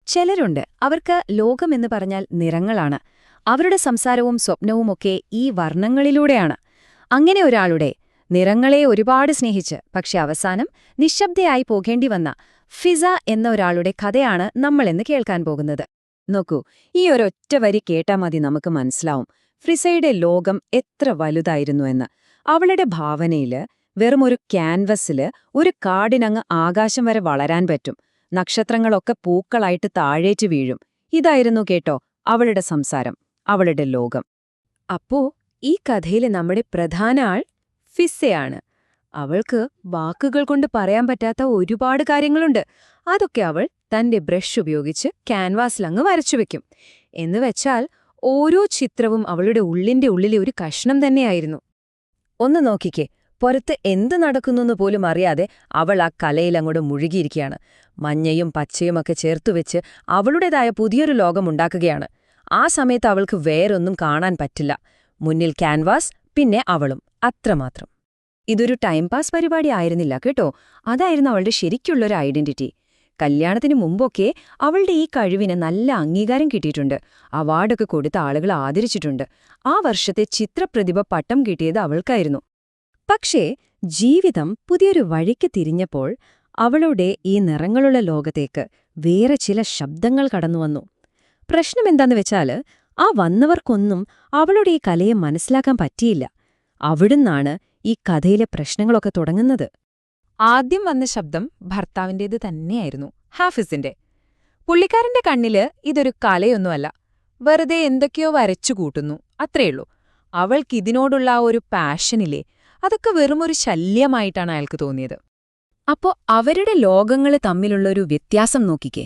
ചിലരുണ്ട്, അവർക്ക് ലോകമെന്ന് പറഞ്ഞാൽ നിറങ്ങളാണ്. അവരുടെ സംസാരവും സ്വപ്നവുമൊക്കെ ഈ വർണ്ണങ്ങളിലൂടെയാണ്. അങ്ങനെ ഒരാളുടെ നിറങ്ങളെ ഒരുപാട് സ്നേഹിച്ച് പക്ഷെ അവസാനം നിശബ്ദയായി പോകേണ്ടി വന്ന ഫിസ എന്ന ഒരാളുടെ കഥയാണ് നമ്മളിന്ന് കേൾക്കാൻ പോകുന്നത്. നോക്കൂ, ഈ ഒരൊറ്റ വരി കേട്ടാ മതി നമുക്ക് മനസ്സിലാവും ഫിസയുടെ ലോകം എത്ര വലുതായിരുന്നു എന്ന്. അവളുടെ ഭാവനയില് വെറുമൊരു ക്യാൻവസില് ഒരു കാടിനങ്ങ് ആകാശം വരെ വളരാൻ പറ്റും. നക്ഷത്രങ്ങളൊക്കെ പൂക്കളായിട്ട് താഴേറ്റ് വീഴും. ഇതായിരുന്നു കേട്ടോ അവളുടെ സംസാരം, അവളുടെ ലോകം. അപ്പോ ഈ കഥയിലെ നമ്മുടെ പ്രധാന ആൾ ഫിസയാണ്. അവൾക്ക് വാക്കുകൾ കൊണ്ട് പറയാൻ പറ്റാത്ത ഒരുപാട് കാര്യങ്ങളുണ്ട്. അതൊക്കെ അവൾ തന്റെ ബ്രഷ് ഉപയോഗിച്ച് ക്യാൻവാസിലങ്ങ് വരച്ചുവെക്കും. എന്നുവെച്ചാൽ ഓരോ ചിത്രവും അവളുടെ ഉള്ളിലെ ഒരു കഷ്ണം തന്നെയായിരുന്നു. ഒന്ന് നോക്കിക്കേ, പുറത്ത് എന്ത് നടക്കുന്നെന്ന് പോലും അറിയാതെ അവൾ ആ കലയിലങ്ങോട്ട് മുഴുകിയിരിക്കുകയാണ്. മഞ്ഞയും പച്ചയുമൊക്കെ ചേർത്തുവെച്ച് അവളുടേതായ പുതിയൊരു ലോകമുണ്ടാക്കുകയാണ്. ആ സമയത്ത് അവൾക്ക് വേറൊന്നും കാണാൻ പറ്റില്ല. മുന്നിൽ ക്യാൻവാസ്, പിന്നെ അവളും, അത്രമാത്രം. ഇതൊരു ടൈം പാസ് പരിപാടി ആയിരുന്നില്ല കേട്ടോ, അതായിരുന്നു അവളുടെ ശരിക്കുള്ളൊരു ഐഡന്റിറ്റി. കല്യാണത്തിന് മുമ്പൊക്കെ അവളുടെ ഈ കഴിവിന് നല്ല അംഗീകാരം കിട്ടിയിട്ടുണ്ട്. അവാർഡൊക്കെ കൊടുത്ത ആളുകൾ ആദരിച്ചിട്ടുണ്ട്. ആ വർഷത്തെ ചിത്രപ്രതിഭ പട്ടം കിട്ടിയത് അവൾക്കായിരുന്നു. പക്ഷേ ജീവിതം പുതിയൊരു വഴിക്ക് തിരിഞ്ഞപ്പോൾ അവളുടെ ഈ നിറങ്ങളുള്ള ലോകത്തേക്ക് വേറെ ചില ശബ്ദങ്ങൾ കടന്നുവന്നു. പ്രശ്നമെന്താന്ന് വെച്ചാല് ആ വന്നവർക്കൊന്നും അവളുടെ ഈ കലയെ മനസ്സിലാക്കാൻ പറ്റിയില്ല. അവിടുന്നാണ് ഈ കഥയിലെ പ്രശ്നങ്ങളൊക്കെ തുടങ്ങുന്നത്. ആദ്യം വന്ന ശബ്ദം ഭർത്താവിൻ്റേത് തന്നെയായിരുന്നു, ഹാഫിസിന്റെ. പുള്ളിക്കാരന്റെ കണ്ണില് ഇതൊരു കലയൊന്നുമല്ല, വെറുതെ എന്തൊക്കെയോ വരച്ചു കൂട്ടുന്നു, അത്രയുള്ളൂ. അവൾക്കിതിനോടുള്ള ആ ഒരു പാഷനില്ലേ, അതൊക്കെ വെറുമൊരു ശല്യമായിട്ടാണ് അയാൾക്ക് തോന്നിയത്. അപ്പോ അവരുടെ ലോകങ്ങൾ തമ്മിലുള്ളൊരു വ്യത്യാസം നോക്കിക്കേ.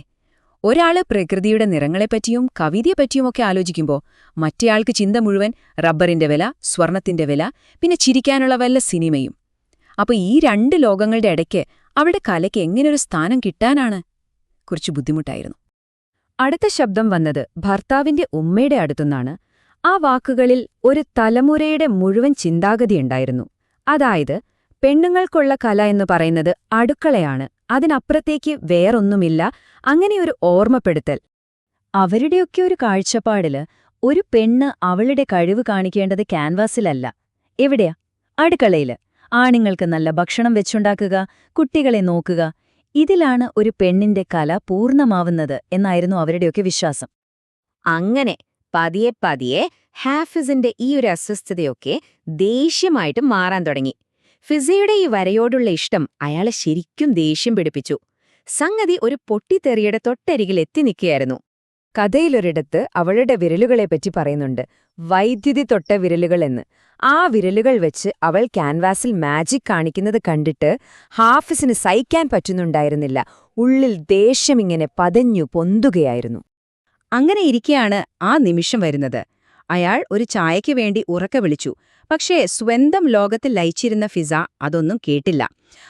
ഒരാള് പ്രകൃതിയുടെ നിറങ്ങളെപ്പറ്റിയും കവിതയെപ്പറ്റിയുമൊക്കെ ആലോചിക്കുമ്പോൾ മറ്റേയാൾക്ക് ചിന്ത മുഴുവൻ റബ്ബറിന്റെ വില, സ്വർണത്തിന്റെ വില, പിന്നെ ചിരിക്കാനുള്ള വല്ല സിനിമയും. അപ്പൊ ഈ രണ്ട് ലോകങ്ങളുടെ ഇടയ്ക്ക് അവളുടെ കലയ്ക്ക് എങ്ങനൊരു സ്ഥാനം കിട്ടാനാണ്? കുറച്ച് ബുദ്ധിമുട്ടായിരുന്നു. അടുത്ത ശബ്ദം വന്നത് ഭർത്താവിന്റെ ഉമ്മയുടെ അടുത്തുനിന്നാണ്. ആ വാക്കുകളിൽ ഒരു തലമുറയുടെ മുഴുവൻ ചിന്താഗതിയുണ്ടായിരുന്നു. അതായത്, പെണ്ണുങ്ങൾക്കുള്ള കല എന്ന് പറയുന്നത് അടുക്കളയാണ്, അതിനപ്പുറത്തേക്ക് വേറൊന്നുമില്ല, അങ്ങനെയൊരു ഓർമ്മപ്പെടുത്തൽ. അവരുടെയൊക്കെ ഒരു കാഴ്ചപ്പാടില് ഒരു പെണ്ണ് അവളുടെ കഴിവ് കാണിക്കേണ്ടത് ക്യാൻവാസിലല്ല. എവിടെയാ? അടുക്കളയില്. ആണുങ്ങൾക്ക് നല്ല ഭക്ഷണം വെച്ചുണ്ടാക്കുക, കുട്ടികളെ നോക്കുക. ഇതിലാണ് ഒരു പെണ്ണിന്റെ കല പൂർണ്ണമാവുന്നത് എന്നായിരുന്നു അവരുടെയൊക്കെ വിശ്വാസം. അങ്ങനെ പതിയെ പതിയെ ഹാഫിസിന്റെ ഈ ഒരു അസ്വസ്ഥതയൊക്കെ ദേഷ്യമായിട്ട് മാറാൻ തുടങ്ങി. ഫിസയുടെ ഈ വരയോടുള്ള ഇഷ്ടം അയാളെ ശരിക്കും ദേഷ്യം പിടിപ്പിച്ചു. സംഗതി ഒരു പൊട്ടിത്തെറിയുടെ തൊട്ടരികിൽ എത്തി നിൽക്കുകയായിരുന്നു. കഥയിലൊരിടത്ത് അവളുടെ വിരലുകളെപ്പറ്റി പറയുന്നുണ്ട്, വൈദ്യുതി തൊട്ട വിരലുകൾ എന്ന്. ആ വിരലുകൾ വെച്ച് അവൾ ക്യാൻവാസിൽ മാജിക് കാണിക്കുന്നത് കണ്ടിട്ട് ഹാഫിസിന് സഹിക്കാൻ പറ്റുന്നുണ്ടായിരുന്നില്ല. ഉള്ളിൽ ദേഷ്യമിങ്ങനെ പതഞ്ഞു പൊന്തുകയായിരുന്നു. അങ്ങനെ ഇരിക്കെയാണ് ആ നിമിഷം വരുന്നത്. അയാൾ ഒരു ചായയ്ക്ക് വേണ്ടി ഉറക്കെ വിളിച്ചു. പക്ഷേ സ്വന്തം ലോകത്തിൽ ലയിച്ചിരുന്ന ഫിസ അതൊന്നും കേട്ടില്ല.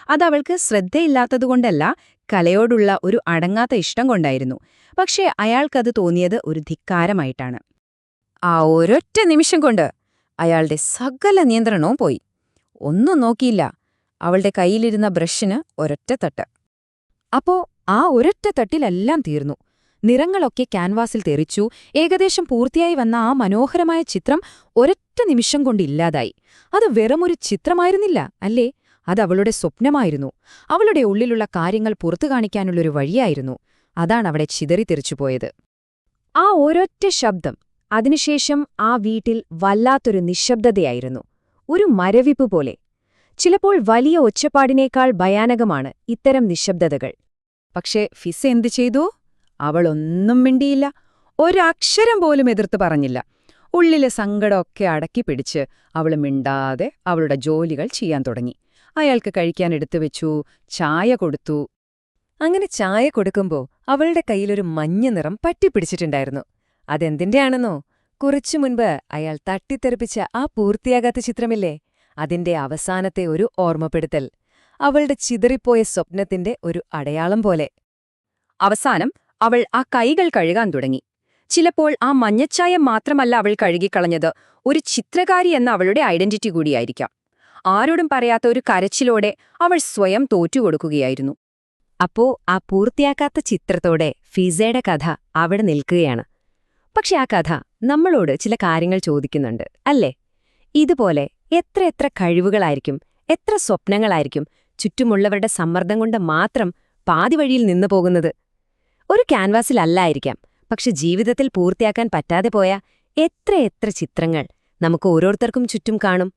അതവൾക്ക് ശ്രദ്ധയില്ലാത്തതുകൊണ്ടല്ല, കലയോടുള്ള ഒരു അടങ്ങാത്ത ഇഷ്ടം കൊണ്ടായിരുന്നു. പക്ഷേ അയാൾക്കത് തോന്നിയത് ഒരു ധിക്കാരമായിട്ടാണ്. ആ ഒരൊറ്റ നിമിഷം കൊണ്ട് അയാളുടെ സകല നിയന്ത്രണവും പോയി. ഒന്നും നോക്കിയില്ല, അവളുടെ കയ്യിലിരുന്ന ബ്രഷിന് ഒരൊറ്റ തട്ട്. അപ്പോ ആ ഒരൊറ്റ തട്ടിലെല്ലാം തീർന്നു. നിറങ്ങളൊക്കെ ക്യാൻവാസിൽ തെറിച്ചു. ഏകദേശം പൂർത്തിയായി വന്ന ആ മനോഹരമായ ചിത്രം ഒരൊറ്റ നിമിഷം കൊണ്ടില്ലാതായി. അത് വെറുമൊരു ചിത്രമായിരുന്നില്ല, അല്ലേ? അതവളുടെ സ്വപ്നമായിരുന്നു. അവളുടെ ഉള്ളിലുള്ള കാര്യങ്ങൾ പുറത്തു കാണിക്കാനുള്ളൊരു വഴിയായിരുന്നു. അതാണവിടെ ചിതറിത്തെറിച്ചുപോയത്. ആ ഒരൊറ്റ ശബ്ദം. അതിനുശേഷം ആ വീട്ടിൽ വല്ലാത്തൊരു നിശബ്ദതയായിരുന്നു, ഒരു മരവിപ്പ് പോലെ. ചിലപ്പോൾ വലിയ ഒച്ചപ്പാടിനേക്കാൾ ഭയാനകമാണ് ഇത്തരം നിശബ്ദതകൾ. പക്ഷേ ഫിസ എന്തു ചെയ്തു? അവളൊന്നും മിണ്ടിയില്ല, ഒരക്ഷരം പോലും എതിർത്ത് പറഞ്ഞില്ല. ഉള്ളിലെ സങ്കടമൊക്കെ അടക്കിപ്പിടിച്ച് അവൾ മിണ്ടാതെ അവളുടെ ജോലികൾ ചെയ്യാൻ തുടങ്ങി. അയാൾക്ക് കഴിക്കാൻ എടുത്തുവെച്ചു, ചായ കൊടുത്തു. അങ്ങനെ ചായ കൊടുക്കുമ്പോ അവളുടെ കയ്യിലൊരു മഞ്ഞ നിറം പറ്റിപ്പിടിച്ചിട്ടുണ്ടായിരുന്നു. അതെന്തിന്റെയാണെന്നോ? കുറച്ചു മുൻപ് അയാൾ തട്ടിത്തെറിപ്പിച്ച ആ പൂർത്തിയാകാത്ത ചിത്രമില്ലേ, അതിന്റെ അവസാനത്തെ ഒരു ഓർമ്മപ്പെടുത്തൽ. അവളുടെ ചിതറിപ്പോയ സ്വപ്നത്തിന്റെ ഒരു അടയാളം പോലെ. അവസാനം അവൾ ആ കൈകൾ കഴുകാൻ തുടങ്ങി. ചിലപ്പോൾ ആ മഞ്ഞച്ചായ മാത്രമല്ല അവൾ കഴുകിക്കളഞ്ഞത്, ഒരു ചിത്രകാരി എന്ന അവളുടെ ഐഡന്റിറ്റി കൂടിയായിരിക്കാം. ആരോടും പറയാത്ത ഒരു കരച്ചിലോടെ അവൾ സ്വയം തോറ്റുകൊടുക്കുകയായിരുന്നു. അപ്പോ ആ പൂർത്തിയാക്കാത്ത ചിത്രത്തോടെ ഫിസയുടെ കഥ അവിടെ നിൽക്കുകയാണ്. പക്ഷെ ആ കഥ നമ്മളോട് ചില കാര്യങ്ങൾ ചോദിക്കുന്നുണ്ട്, അല്ലേ? ഇതുപോലെ എത്ര കഴിവുകളായിരിക്കും, എത്ര സ്വപ്നങ്ങളായിരിക്കും ചുറ്റുമുള്ളവരുടെ സമ്മർദ്ദം കൊണ്ട് മാത്രം പാതി വഴിയിൽ നിന്നു പോകുന്നത്? ഒരു ക്യാൻവാസിലല്ലായിരിക്കാം, പക്ഷെ ജീവിതത്തിൽ പൂർത്തിയാക്കാൻ പറ്റാതെ പോയ എത്ര ചിത്രങ്ങൾ നമുക്ക് ഓരോരുത്തർക്കും ചുറ്റും കാണും.